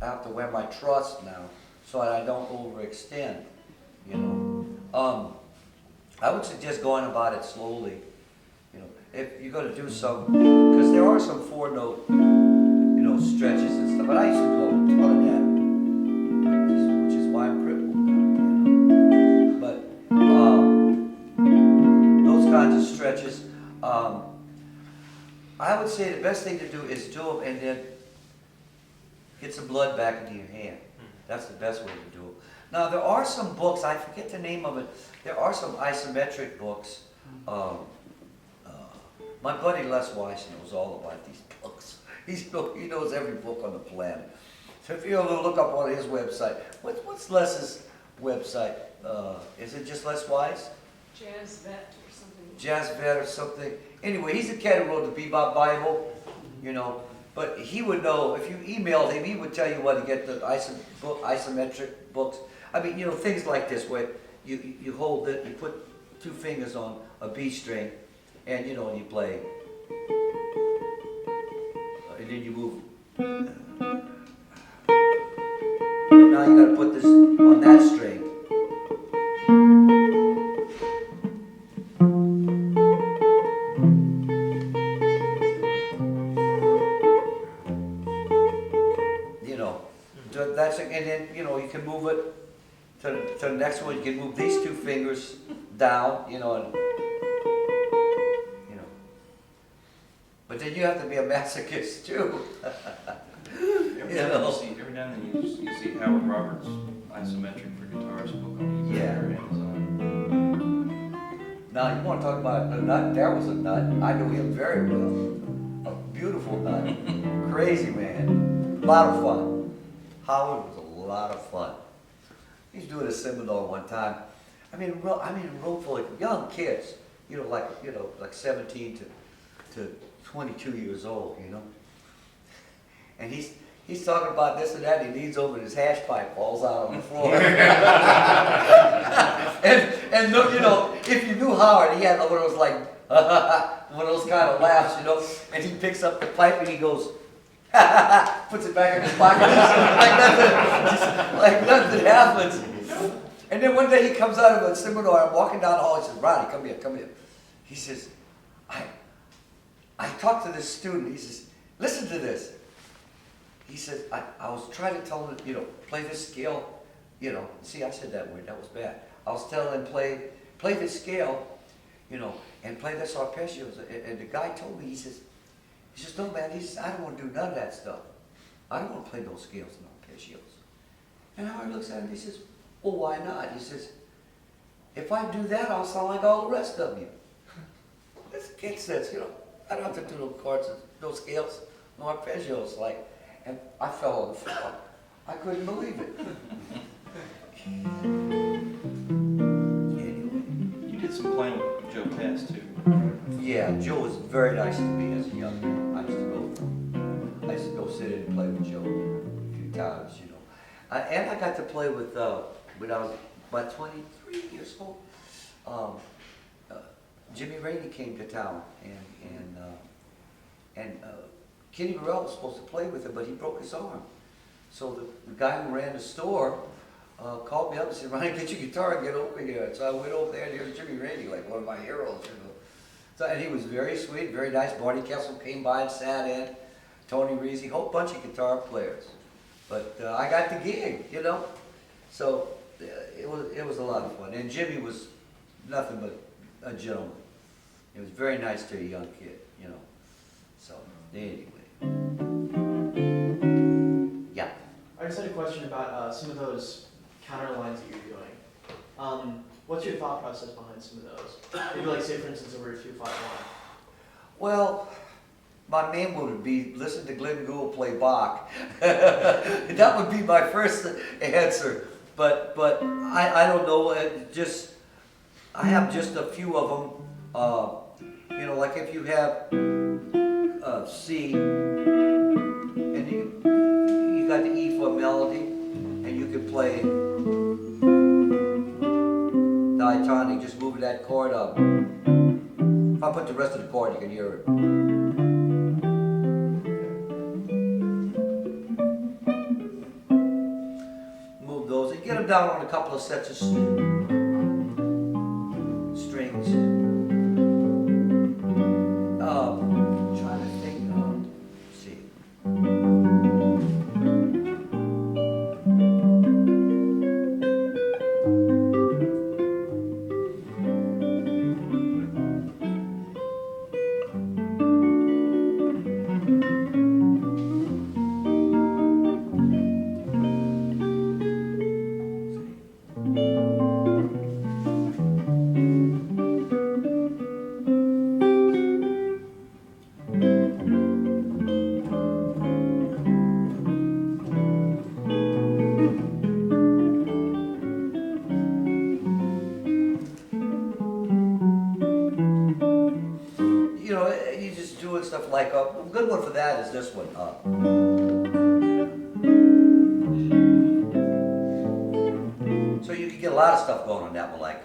I have to wear my trust now so that I don't overextend, you know. I would suggest going about it slowly, you know. If you're going to do some, because there are some 4-note, you know, stretches and stuff, but I used to do a ton of that, which is why I'm crippled now, you know. But those kinds of stretches, I would say the best thing to do is do them and then get some blood back into your hand. That's the best way to do it. Now there are some books, I forget the name of it, there are some isometric books. My buddy Les Weiss knows all about these books. He knows every book on the planet. So if you ever look up on his website, what's Les's website? Is it just Les Weiss? Jazz Vet or something. Jazz Vet or something. Anyway, he's the cat who wrote the Bebop Bible, you know. But he would know, if you emailed him, he would tell you where to get the isometric books. I mean, you know, things like this where you hold it, you put 2 fingers on a B string, and you know, you play. And then you move. And now you gotta put this on that string. That's it, and then you know you can move it to the next one. You can move these 2 fingers down, you know, and you know. But then you have to be a masochist too. Every now and then you see Howard Roberts' isometric for guitarist book on eBay or Amazon. Now you want to talk about a nut? There was a nut. I knew him very well. A beautiful nut, crazy man, a lot of fun. Howard was a lot of fun. He was doing a seminar one time. I mean, a room full of young kids, you know, like 17 to 22 years old, you know. And he's talking about this and that. And he leans over and his hash pipe falls out on the floor. and you know, if you knew Howard, he had one of those like one of those kind of laughs, you know. And he picks up the pipe and he goes. Puts it back in his pocket, like nothing happens. And then one day he comes out of a seminar, I'm walking down the hall, he says, Ronnie, come here. He says, I talked to this student, he says, listen to this. He says, I was trying to tell him, you know, play this scale, you know, see I said that word, that was bad. I was telling him play this scale, you know, and play this arpeggios. And the guy told me, he says, no man, he says, I don't want to do none of that stuff. I don't want to play those scales and arpeggios. And Howard looks at him, he says, well, why not? He says, if I do that, I'll sound like all the rest of you. This kid says, you know, I don't have to do those chords, those scales, no arpeggios. Like, and I fell on the floor. I couldn't believe it. Anyway. You did some playing with Joe Cass too. Yeah, Joe was very nice to me as a young man. I used to go sit in and play with Joe a few times, you know. And I got to play with, when I was about 23 years old, Jimmy Rainey came to town, and Kenny Burrell was supposed to play with him, but he broke his arm. So the guy who ran the store called me up and said, Ronnie, get your guitar and get over here. So I went over there and here's Jimmy Rainey, like one of my heroes, you know. So, and he was very sweet, very nice. Barney Kessel came by and sat in. Tony Reese, a whole bunch of guitar players. But I got the gig, you know. So it was a lot of fun. And Jimmy was nothing but a gentleman. He was very nice to a young kid, you know. So anyway. Yeah. I just had a question about some of those counter lines that you're doing. What's your thought process behind some of those? Maybe like say for instance over 2-5-1. Well, my main would be listen to Glenn Gould play Bach. That would be my first answer. But I don't know. I have just a few of them. You know, like if you have C and you got the E for a melody, and you can play diatonic, just moving that chord up. If I put the rest of the chord, you can hear it. it down on a couple of sets of strings. Trying to think. Let's see. You know, you just doing stuff like a good one for that is this one. So you can get a lot of stuff going on that one, like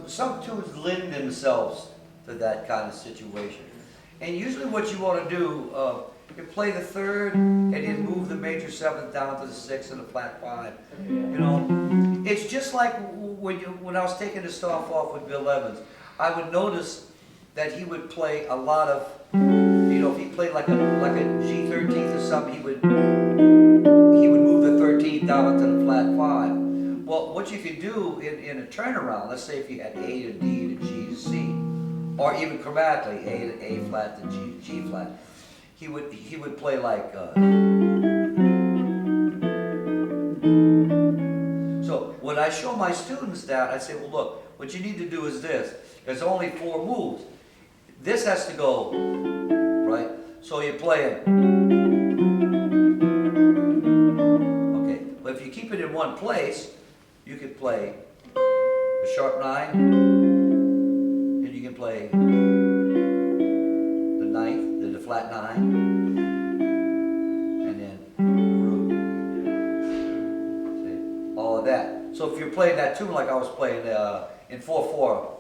some tunes lend themselves to that kind of situation. And usually what you want to do, you play the third and then move the major seventh down to the sixth and the flat five. Okay, yeah. You know, it's just like when I was taking the stuff off with Bill Evans, I would notice that he would play a lot of, you know, if he played like a G13th or something, he would move the 13th down into the flat five. Well, what you could do in a turnaround, let's say if you had A to D to G to C, or even chromatically A to A flat to G to G flat, he would play like. So when I show my students that, I say, well, look, what you need to do is this. There's only 4 moves. This has to go right. So you play it. Okay, but if you keep it in one place, you could play the sharp 9, and you can play the 9th, then the flat 9, and then the root. See, all of that. So if you're playing that tune like I was playing in 4/4.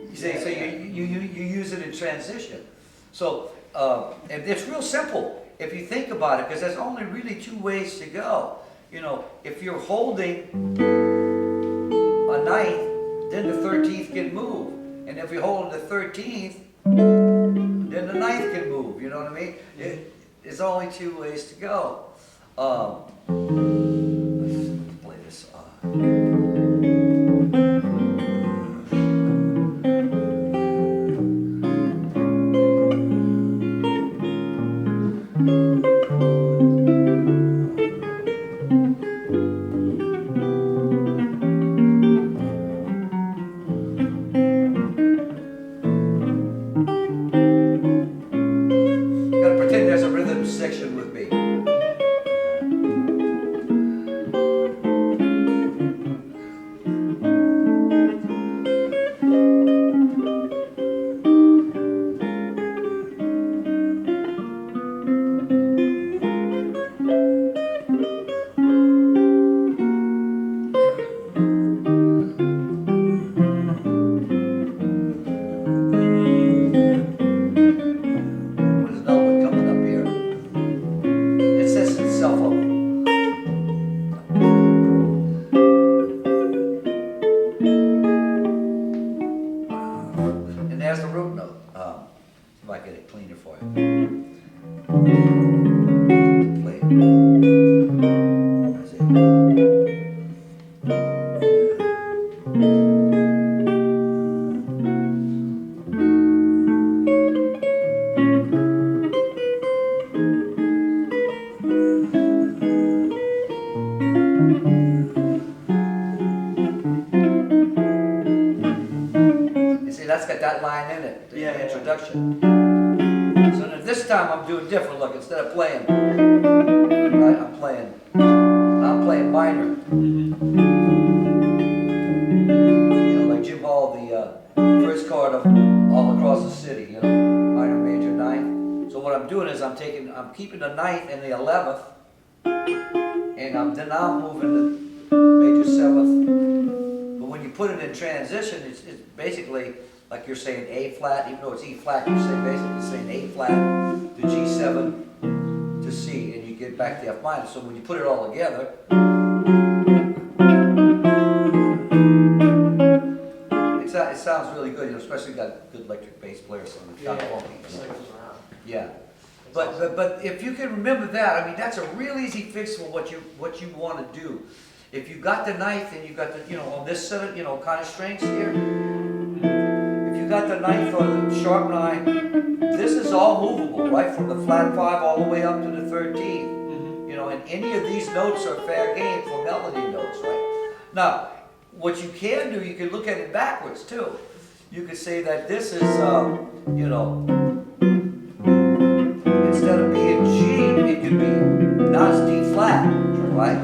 You see, so you use it in transition. So. And it's real simple if you think about it, because there's only really 2 ways to go. You know, if you're holding a 9th, then the 13th can move. And if you're holding the 13th, then the 9th can move. You know what I mean? There's only 2 ways to go. Let's play this. Section with me. That's got that line in it, the introduction. So then this time I'm doing different. Look, instead of playing, right, I'm playing minor. You know, like Jim Hall, the first chord of All Across the City. You know, minor, major, I'm doing is I'm keeping the 9th and the 11th, and then I'm moving the major 7th. But when you put it in transition, it's basically like you're saying A flat, even though it's E flat, you're saying A flat to G7 to C, and you get back to F minor. So when you put it all together, it sounds really good, especially got good electric bass players on the top of It's like goes around. Yeah. That's awesome. But if you can remember that, I mean, that's a real easy fix for what you want to do. If you got the 9th and you got the, on this set of, kind of strings here, if you got the 9th or the sharp 9, this is all movable, right? From the flat 5 all the way up to the 13th. And any of these notes are fair game for melody notes, right? Now, what you can do, you can look at it backwards too. You could say that this is, instead of being G, it could be, now it's D flat, right?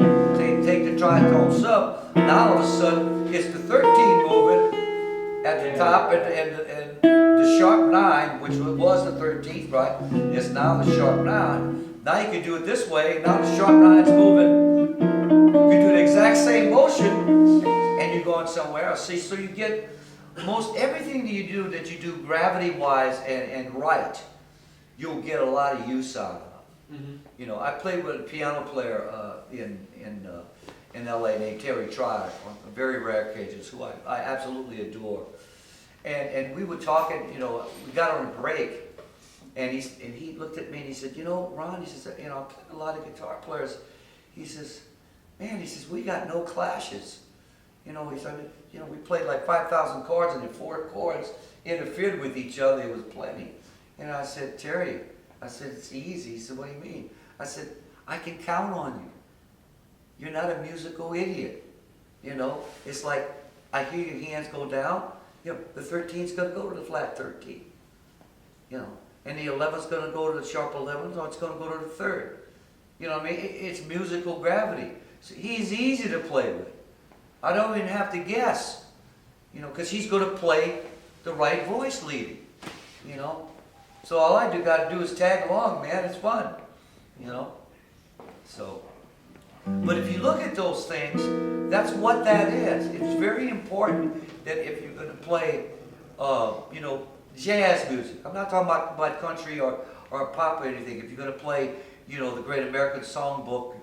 Take the tritone sub, now all of a sudden it's the 13 moving at the top, and the sharp 9, which was the 13th, right, is now the sharp 9. Now you can do it this way, now the sharp 9's moving, you can do the exact same motion, and you're going somewhere else. See, so you get most everything that you do gravity-wise and right, you'll get a lot of use out of. I played with a piano player in LA named Terry Trotter on very rare occasions, who I absolutely adore. And we were talking, we got on a break, and he looked at me and he said, Ron, he says, I play with a lot of guitar players. He says, man, he says, we got no clashes. He said, we played like 5,000 chords, and the 4 chords interfered with each other. It was plenty. And I said, Terry, it's easy. He said, what do you mean? I said, I can count on you. You're not a musical idiot. It's like, I hear your hands go down. The 13's going to go to the flat 13. And the 11's going to go to the sharp 11, or it's going to go to the 3rd. It's musical gravity. So he's easy to play with. I don't even have to guess, because he's going to play the right voice leading, So all I got to do is tag along, man. It's fun, So, but if you look at those things, that's what that is. It's very important that if you're going to play, jazz music. I'm not talking about country or pop or anything. If you're going to play, the Great American Songbook,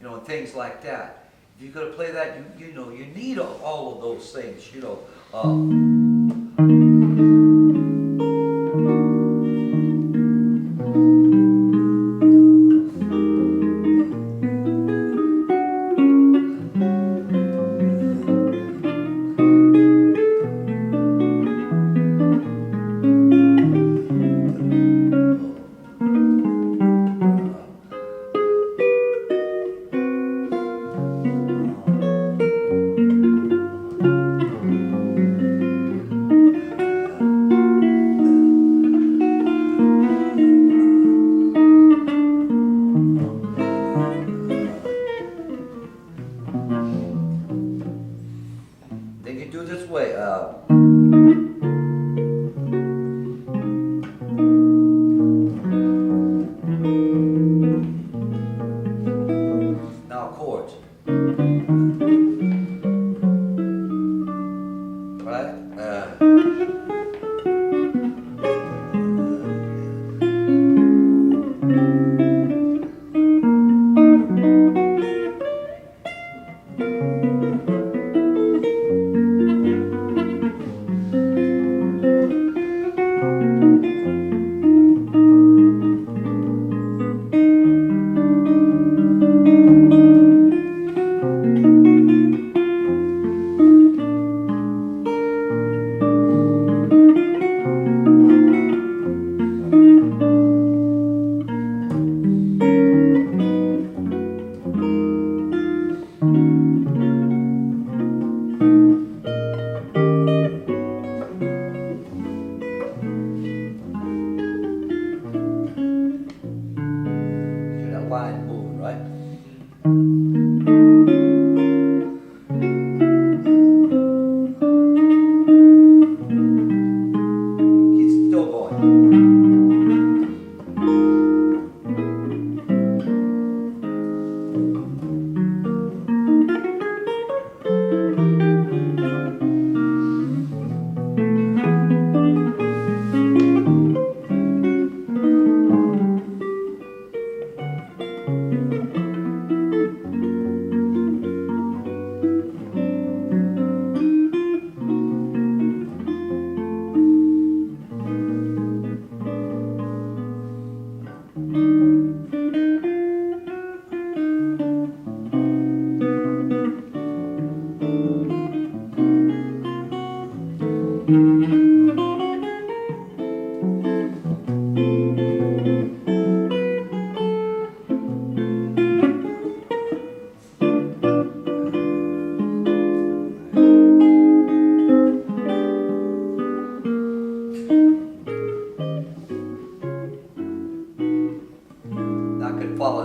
and things like that. If you're going to play that, you need all of those things,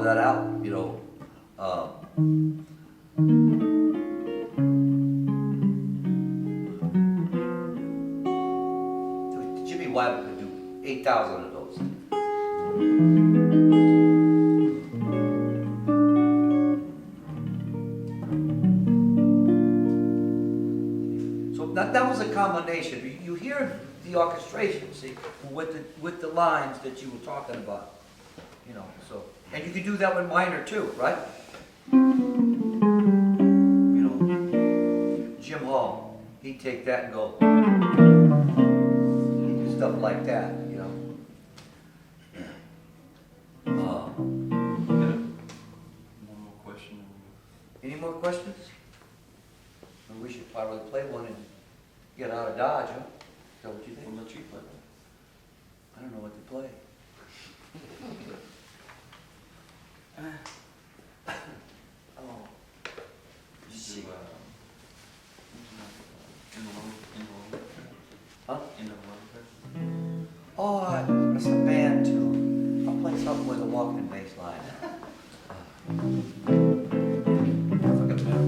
of that out, you know. Jimmy Wyman could do 8,000 of those. So that was a combination. You hear the orchestration, see, with the lines that you were talking about, you know. So, and you can do that with minor too, right? You know, Jim Hall, he'd take that and go, he'd do stuff like that, you know. One more question. Any more questions? Or we should probably play one and get out of Dodge, huh? Is that what you think? We'll let you play that. I don't know what to play. Oh. You See. do, in the love Huh? in the love. Oh, it's a band too. I'll play something with a walking bass line. I forgot that.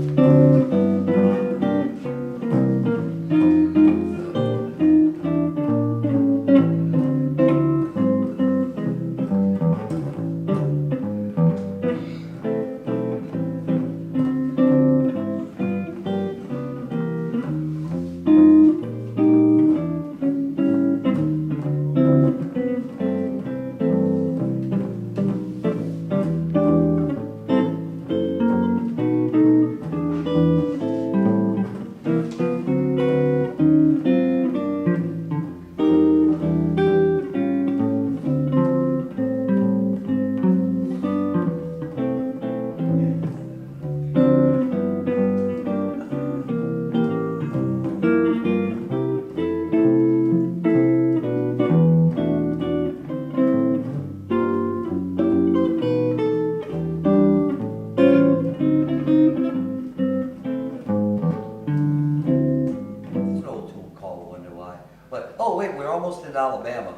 It's an old tune called Wonder Why. But, oh wait, we're almost in Alabama.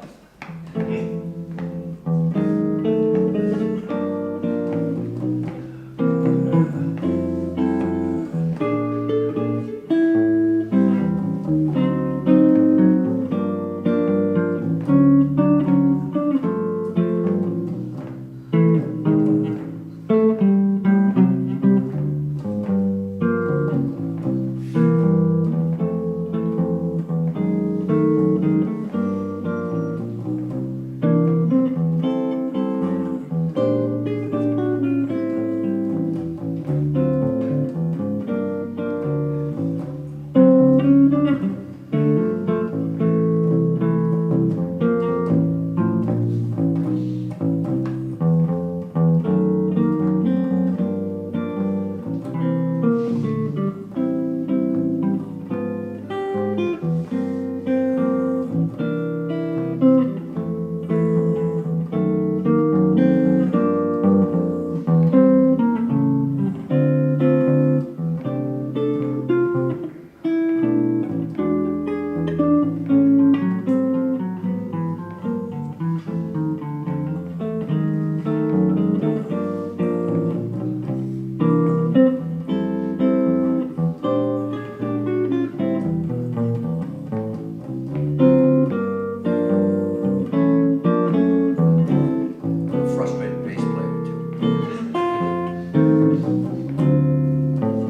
Frustrated bass player too.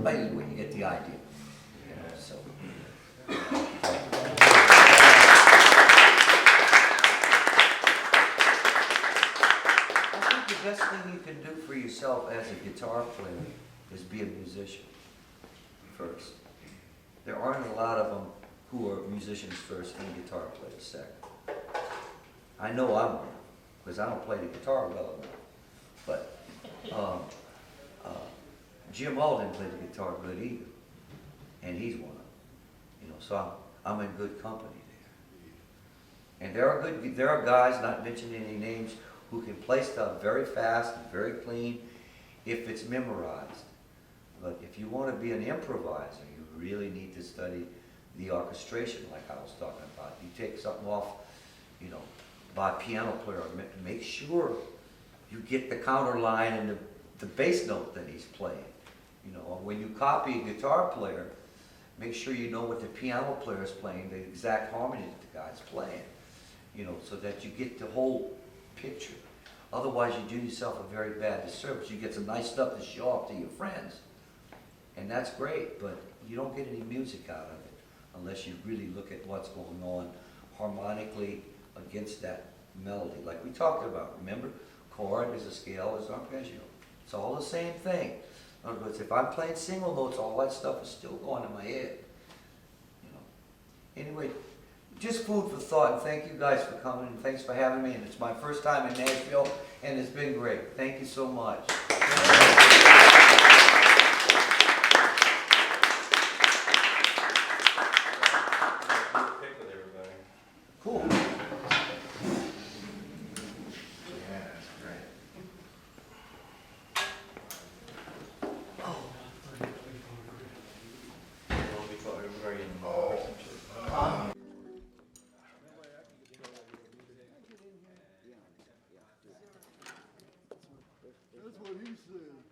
But anyway, you get the idea. You know, so. I think the best thing you can do for yourself as a guitar player is be a musician first. There aren't a lot of them who are musicians first and guitar players second. I know I'm one, because I don't play the guitar well enough. But Jim Hall didn't play the guitar good either, and he's one of them. You know, so I'm in good company there. And there are guys, not mentioning any names, who can play stuff very fast and very clean if it's memorized. But if you want to be an improviser, you really need to study the orchestration, like I was talking about. You take something off, you know, by a piano player, make sure you get the counter line and the bass note that he's playing. You know, when you copy a guitar player, make sure you know what the piano player is playing, the exact harmony that the guy's playing. You know, so that you get the whole picture. Otherwise, you do yourself a very bad disservice. You get some nice stuff to show off to your friends, and that's great, but you don't get any music out of it unless you really look at what's going on harmonically against that melody. Like we talked about, remember? Chord is a scale, is arpeggio. It's all the same thing. In other words, if I'm playing single notes, all that stuff is still going in my head. You know. Anyway, just food for thought, and thank you guys for coming, and thanks for having me, and it's my first time in Nashville, and it's been great. Thank you so much. Pick with everybody. Cool. Yeah, that's great. Well, we thought we were already in the Oh. That's what he said.